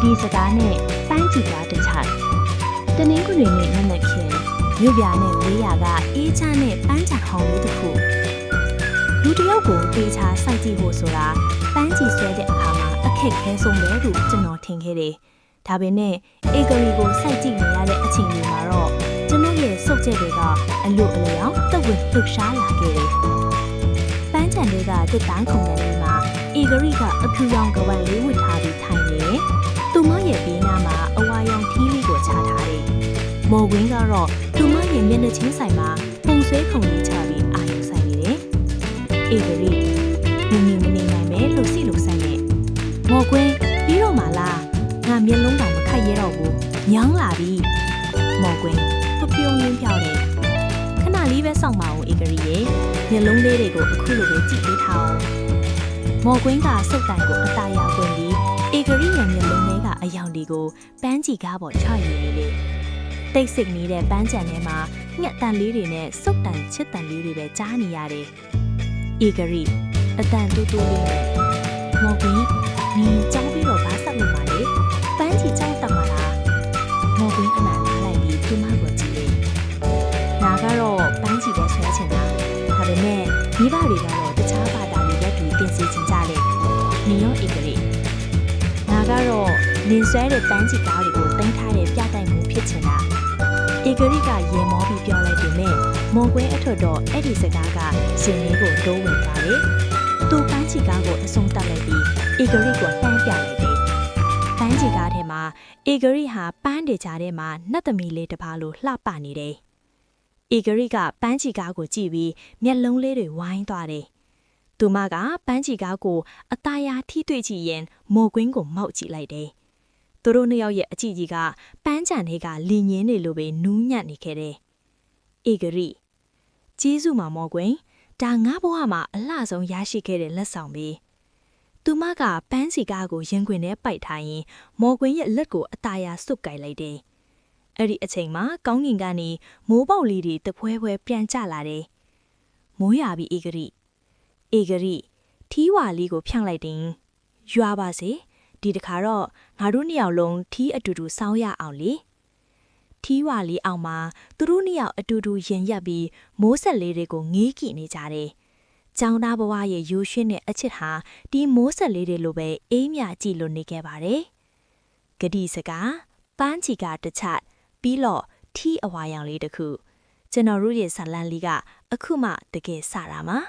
ဒီစကားနဲ့ပန်းကြည့်ကားတစ်ချက်တနင်္ဂနွေနေ့နက်နက်ခင်းမြို့ပြနဲ့ဝေးရာကအေးချမ်းတဲ့ပန်းချံဟောင်းလေးတစ်ခုလူတစ်ယောက်ကိုတေချာစိုက်ကြည့်ဖို့ဆိုတာပန်းကြည့်ဆွဲတဲ့အခါမှာအခက်ခဲဆုံးပဲလို့ကျွန်တော်ထင်ခဲ့တယ်။ဒါပေမဲ့အေဂရီကိုစိုက်ကြည့်နေရတဲ့အချိန်တွေမှာတော့ကျွန်တော်ရဲ့စုပ်ချက်တွေကအလို့အလျောင်းတက်ဝင်လှုပ်ရှားလာခဲ့တယ်။ပန်းချံတွေကတစ်တိုင်းခုံတဲ့နေ့မှာအေဂရီကအခူရောင်ကဝတ်လေးဝတ်ထားပြီးထိုင်နေတယ်။သူမရဲ့ဘေးနားမှာအဝါရောင်ထီးလေးကိုချထားတယ်။မော်ဝင်းကတော့သူမရဲ့မျက်နှာချင်းဆိုင်မှာပုံဆွဲခုံလေးချပြီးအာရုံစိုက်နေတယ်။အေဂရီမြင်မနေနိုင်ပဲလှုပ်စီလှုပ်ဆိုင်နေ။မော်ကွင်းပြီးတော့မှလားငါမျက်လုံးတောင်မခတ်ရဲတော့ဘူး။ညောင်းလာပြီ။မော်ကွင်းပြုံးရင်းဖြောက်တယ်။ခဏလေးပဲစောင့်ပါဦးအေဂရီရဲ့မျက်လုံးလေးတွေကိုအခုလိုပဲကြည့်ပေးထားအောင်။မော်ကွင်းကစုပ်တိုင်ကိုအသာရကွင်းပြီးအေဂရီရဲ့မျက်လုံးထဲကအယောင်တွေကိုပန်းကြည့်ကားပေါ်ချရည်နေလေ။တိတ်ဆိတ်နေတဲ့ပန်းချံထဲမှာငှက်တန်လေးတွေနဲ့စုပ်တိုင်ချစ်တန်လေးတွေပဲကြားနေရတယ်။အေဂရီအတန်တူတူလေးနဲ့မော်ကွင်းနင်ကြောင်းပြီးတော့ဘာဆက်လုပ်ပါလဲ။ပန်းချီကြောင်းတက်မှာလား။မော်ကွင်းခဏနားလိုက်ပြီးသူမကိုကြည့်တယ်။နာကတော့ပန်းချီပဲဆွဲချင်တာ။ဒါပေမဲ့မိဘတွေကတော့တခြားဘာသာတွေလက်တွေတင်စီချင်ကြတယ်။နင်ရောအေဂရီနာကတော့နင်ဆွဲတဲ့ပန်းချီကားတွေကိုတင်ထားတဲ့ပြတိုက်မှုဖြစ်ချင်တာ။အေဂရီကရေမောပြီးပြောလိုက်ပေမဲ့မော်ကွင်းအထွတ်တော့အဲ့ဒီစကားကရှင်လေးကိုတိုးဝင်သွားတယ်။သူပန်းချီကားကိုအဆုံးတက်လိုက်ပြီးအေဂရီကိုလှမ်းပြလိုက်တယ်။ပန်းချီကားထဲမှာအေဂရီဟာပန်းတွေကြားထဲမှာနှက်သမီးလေးတစ်ပါးလိုလှပနေတယ်။အေဂရီကပန်းချီကားကိုကြည့်ပြီးမျက်လုံးလေးတွေဝိုင်းသွားတယ်။သူမကပန်းချီကားကိုအသားရထိတွေ့ကြည့်ရင်မော်ကွင်းကိုမောက်ကြည့်လိုက်တယ်။သူတို့နှစ်ယောက်ရဲ့အကြည့်ကြီးကပန်းချံတွေကလီညင်းနေလို့ပဲနူးညံ့နေခဲ့တယ်။အေဂရီကျေးဇူးမမော်ကွင်းဒါငါဘဝမှာအလှဆုံးရရှိခဲ့တဲ့လက်ဆောင်ပဲ။သူမကပန်းစီကားကိုရင်ခွင်ထဲပိုက်ထားရင်မော်ကွင်းရဲ့လက်ကိုအသားရစွတ်ကိုင်လိုက်တယ်။အဲ့ဒီအချိန်မှာကောင်းကင်ကနေမိုးပေါက်လေးတွေတဖွဲဖွဲပြန်ကျလာတယ်။မိုးရွာပြီးအေဂရီထီးဝါလေးကိုဖြန့်လိုက်တယ်။ရွာပါစေဒီတခါတော့ငါတို့နှစ်ယောက်လုံးထီးအတူတူစောင်းရအောင်လေ။ထီးဝါလေးအောင်မှာသူတို့နှစ်ယောက်အတူတူရင်ရက်ပြီးမိုးဆက်လေးတွေကိုငေးကြည့်နေကြတယ်။ကျောင်းသားဘဝရဲ့ရိုးရွှင်းတဲ့အချစ်ဟာဒီမိုးဆက်လေးတွေလိုပဲအေးမြကြည့်လို့နေခဲ့ပါတယ်။ဂတိစကားပန်းချီကတစ်ချက်ပြီးတော့ထီးအဝါရောင်လေးတစ်ခုကျွန်တော်တို့ရဲ့ဇာလန်လေးကအခုမှတကယ်စတာမှာ